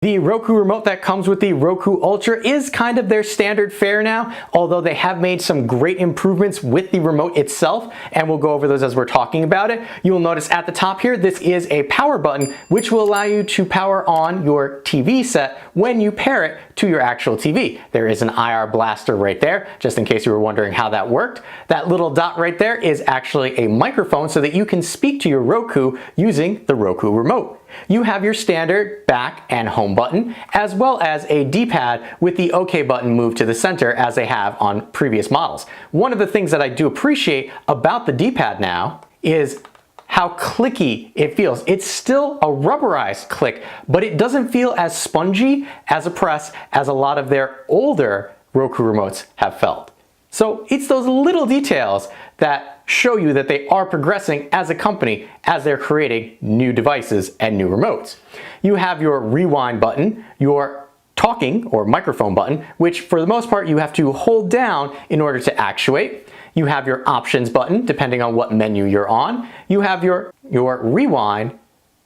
The Roku remote that comes with the Roku Ultra is kind of their standard fare now, although they have made some great improvements with the remote itself, and we'll go over those as we're talking about it. You'll notice at the top here, this is a power button, which will allow you to power on your TV set when you pair it to your actual TV. There is an IR blaster right there, just in case you were wondering how that worked. That little dot right there is actually a microphone so that you can speak to your Roku using the Roku remote. You have your standard back and home button, as well as a D-pad with the OK button moved to the center as they have on previous models. One of the things that I do appreciate about the D-pad now is how clicky it feels. It's still a rubberized click, but it doesn't feel as spongy as a press as a lot of their older Roku remotes have felt. So it's those little details that show you that they are progressing as a company as they're creating new devices and new remotes. You have your rewind button, your talking or microphone button, which for the most part you have to hold down in order to actuate. You have your options button depending on what menu you're on. You have your rewind,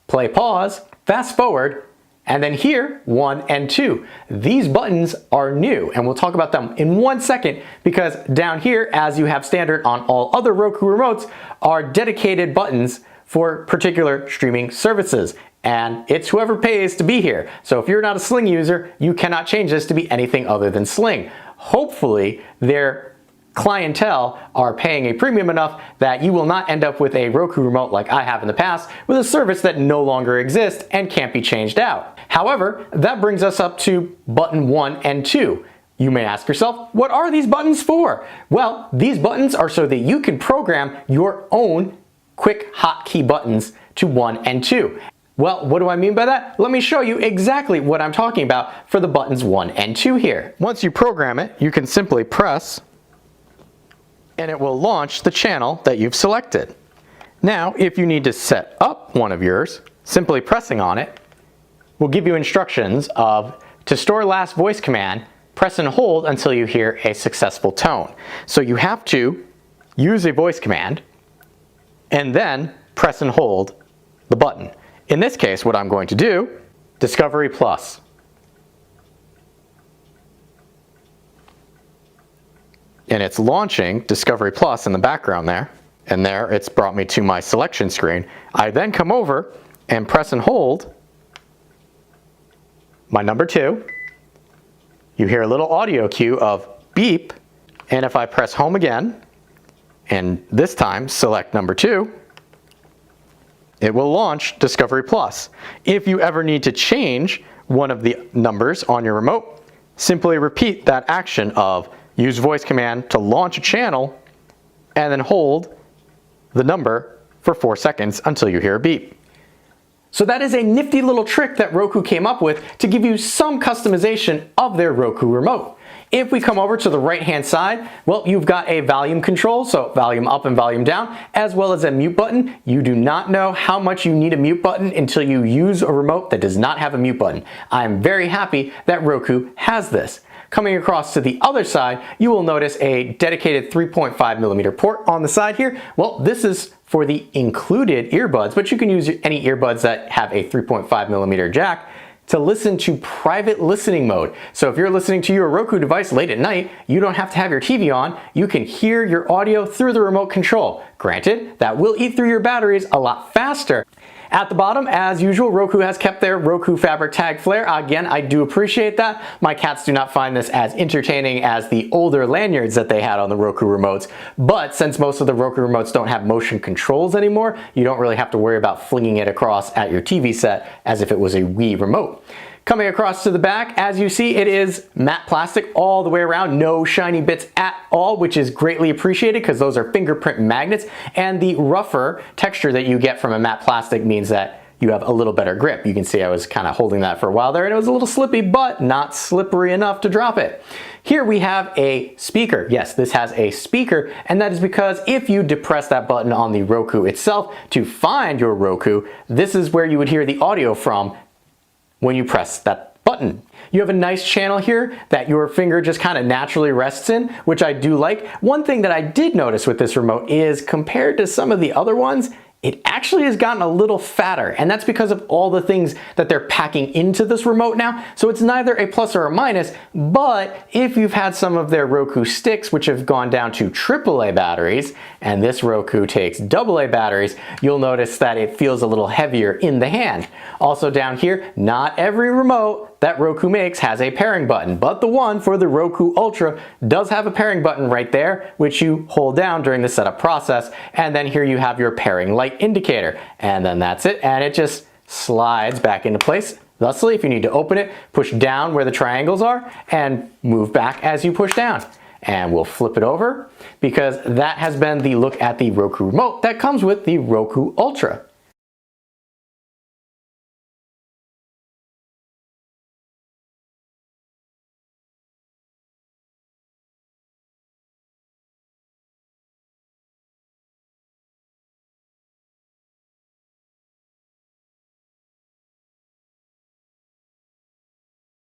play pause, fast forward, and then here, 1 and 2. These buttons are new, and we'll talk about them in 1 second, because down here, as you have standard on all other Roku remotes, are dedicated buttons for particular streaming services. And it's whoever pays to be here. So if you're not a Sling user, you cannot change this to be anything other than Sling. Hopefully, their clientele are paying a premium enough that you will not end up with a Roku remote like I have in the past with a service that no longer exists and can't be changed out. However, that brings us up to button 1 and 2. You may ask yourself, what are these buttons for? Well, these buttons are so that you can program your own quick hotkey buttons to 1 and 2. Well, what do I mean by that? Let me show you exactly what I'm talking about for the buttons 1 and 2 here. Once you program it, you can simply press and it will launch the channel that you've selected. Now, if you need to set up one of yours, simply pressing on it will give you instructions of to store last voice command, press and hold until you hear a successful tone. So you have to use a voice command and then press and hold the button. In this case, what I'm going to do, Discovery Plus. And it's launching Discovery Plus in the background there. And there it's brought me to my selection screen. I then come over and press and hold my number 2. You hear a little audio cue of beep. And if I press home again, and this time select number 2, it will launch Discovery Plus. If you ever need to change one of the numbers on your remote, simply repeat that action of use voice command to launch a channel and then hold the number for 4 seconds until you hear a beep. So that is a nifty little trick that Roku came up with to give you some customization of their Roku remote. If we come over to the right-hand side, well, you've got a volume control, so volume up and volume down, as well as a mute button. You do not know how much you need a mute button until you use a remote that does not have a mute button. I'm very happy that Roku has this. Coming across to the other side, you will notice a dedicated 3.5mm port on the side here. Well, this is for the included earbuds, but you can use any earbuds that have a 3.5mm jack to listen to private listening mode. So if you're listening to your Roku device late at night, you don't have to have your TV on. You can hear your audio through the remote control. Granted, that will eat through your batteries a lot faster. At the bottom, as usual, Roku has kept their Roku fabric tag flare. Again, I do appreciate that. My cats do not find this as entertaining as the older lanyards that they had on the Roku remotes. But since most of the Roku remotes don't have motion controls anymore, you don't really have to worry about flinging it across at your TV set as if it was a Wii remote. Coming across to the back, as you see, it is matte plastic all the way around, no shiny bits at all, which is greatly appreciated because those are fingerprint magnets, and the rougher texture that you get from a matte plastic means that you have a little better grip. You can see I was kind of holding that for a while there and it was a little slippy, but not slippery enough to drop it. Here we have a speaker. Yes, this has a speaker, and that is because if you depress that button on the Roku itself to find your Roku, this is where you would hear the audio from when you press that button. You have a nice channel here that your finger just kind of naturally rests in, which I do like. One thing that I did notice with this remote is compared to some of the other ones, it actually has gotten a little fatter, and that's because of all the things that they're packing into this remote now. So it's neither a plus or a minus, but if you've had some of their Roku sticks, which have gone down to AAA batteries, and this Roku takes AA batteries, you'll notice that it feels a little heavier in the hand. Also down here, not every remote that Roku makes has a pairing button, but the one for the Roku Ultra does have a pairing button right there, which you hold down during the setup process, and then here you have your pairing light indicator, and then that's it, and it just slides back into place. Thusly, if you need to open it, push down where the triangles are and move back as you push down. And we'll flip it over because that has been the look at the Roku remote that comes with the Roku Ultra.